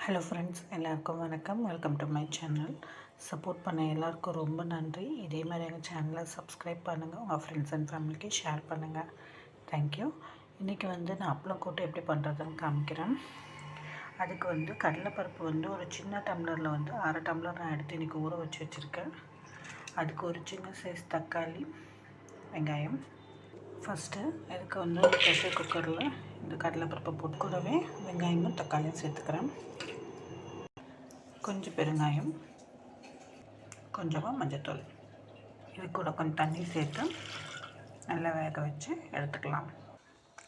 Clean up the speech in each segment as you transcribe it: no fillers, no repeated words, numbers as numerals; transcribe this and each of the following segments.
Hello friends, எல்லாருக்கும் வணக்கம். Welcome to my channel. Support பண்ண எல்லாருக்கும் ரொம்ப நன்றி. இதே மாதிரி எங்கள் சேனலை சப்ஸ்கிரைப் பண்ணுங்கள், உங்கள் ஃப்ரெண்ட்ஸ் அண்ட் ஃபேமிலிக்கு ஷேர் பண்ணுங்கள். தேங்க்யூ. இன்றைக்கி நான் அப்பளம் கூட்டு எப்படி பண்ணுறதுன்னு காமிக்கிறேன். அதுக்கு கடலைப்பருப்பு ஒரு சின்ன டம்ளரில் அரை டம்ளர் நான் எடுத்து இன்றைக்கி ஊற வச்சு வச்சுருக்கேன். அதுக்கு ஒரு சின்ன சைஸ் தக்காளி, வெங்காயம். ஃபஸ்ட்டு இதுக்கு ப்ரெஷர் குக்கரில் இந்த கடலைப்பருப்பை போட்டு கூடவே வெங்காயமும் தக்காளியும் சேர்த்துக்கிறேன். கொஞ்சம் பெருங்காயம், கொஞ்சமாக மஞ்சத்தூள், இது கூட கொஞ்சம் தண்ணி சேர்த்து நல்லா வேக வச்சு எடுத்துக்கலாம்.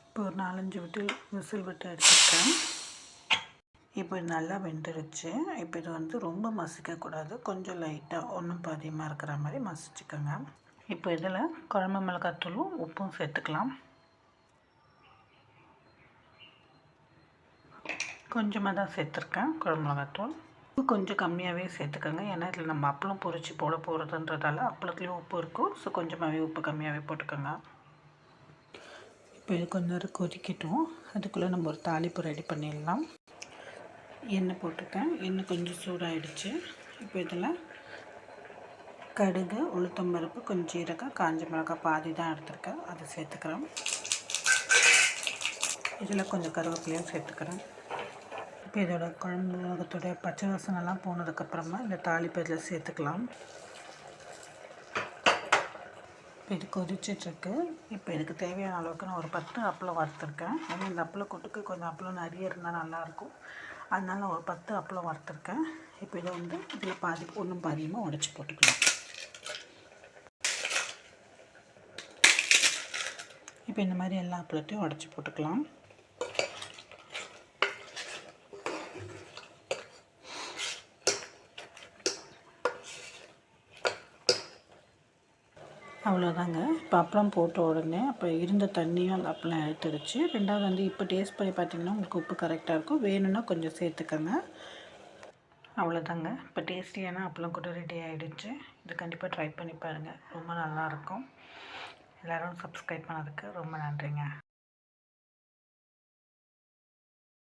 இப்போ ஒரு 4-5 விசில் விட்டு எடுத்துக்கிறேன். இப்போ இது நல்லா வெந்துருச்சு. இப்போ இது ரொம்ப மசிக்கக்கூடாது, கொஞ்சம் லைட்டாக ஒன்றும் பாதியமாக இருக்கிற மாதிரி மசிச்சுக்கோங்க. இப்போ இதில் குழம்பு மிளகாத்தூளும் உப்பும் சேர்த்துக்கலாம். கொஞ்சமாக தான் சேர்த்துருக்கேன் குழம்பு மிளகாத்தூள். உப்பு கொஞ்சம் கம்மியாகவே சேர்த்துக்கோங்க, ஏன்னா இதில் நம்ம அப்பளம் பொரித்து போட போகிறதுன்றதால அப்பளத்துலேயும் உப்பு இருக்கும். ஸோ கொஞ்சமாகவே உப்பு கம்மியாகவே போட்டுக்கோங்க. இப்போ இது கொஞ்ச நேரம் கொதிக்கட்டும். அதுக்குள்ளே நம்ம ஒரு தாளிப்பு ரெடி பண்ணிடலாம். எண்ணெய் போட்டுருக்கேன். எண்ணெய் கொஞ்சம் சூடாகிடுச்சு. இப்போ இதில் கடுகு, உளுத்தம்பருப்பு, கொஞ்சம் ஜீரகம், காஞ்ச மிளகாய் பாதி தான் எடுத்துருக்கேன், அதை சேர்த்துக்கிறேன். இதில் கொஞ்சம் கருவேப்பிலையும் சேர்த்துக்கிறேன். இப்போ இதோட குழம்பு மிளகாத்தோடைய பச்சை வாசனைலாம் போனதுக்கப்புறமா இந்த தாளிப்பு இதில் சேர்த்துக்கலாம். இப்போ இது கொதிச்சிட்ருக்கு. இப்போ இதுக்கு தேவையான அளவுக்கு நான் ஒரு 10 அப்பளம் வறுத்துருக்கேன். ஏன்னா இந்த அப்பளம் கூட்டுக்கு கொஞ்சம் அப்பளம் நிறைய இருந்தால் நல்லாயிருக்கும், அதனால நான் ஒரு 10 அப்பளம் வறுத்துருக்கேன். இப்போ இதை இதில் பாதி ஒன்றும் பாதியமாக உடச்சி போட்டுக்கலாம். இப்போ இந்த மாதிரி எல்லா அப்பளத்தையும் உடச்சி போட்டுக்கலாம். அவ்வளோதாங்க. இப்போ அப்பளம் போட்ட உடனே அப்போ இருந்த தண்ணியும் அந்த அப்பளம் எடுத்துடுச்சு. ரெண்டாவது இப்போ டேஸ்ட் பண்ணி பார்த்தீங்கன்னா உங்களுக்கு உப்பு கரெக்டாக இருக்கும், வேணும்னா கொஞ்சம் சேர்த்துக்கோங்க. அவ்வளோதாங்க. இப்போ டேஸ்டியான அப்பளம் கூட ரெடி ஆகிடுச்சு. இது கண்டிப்பாக ட்ரை பண்ணி பாருங்கள், ரொம்ப நல்லாயிருக்கும். எல்லோரும் சப்ஸ்கிரைப் பண்ணதுக்கு ரொம்ப நன்றிங்க.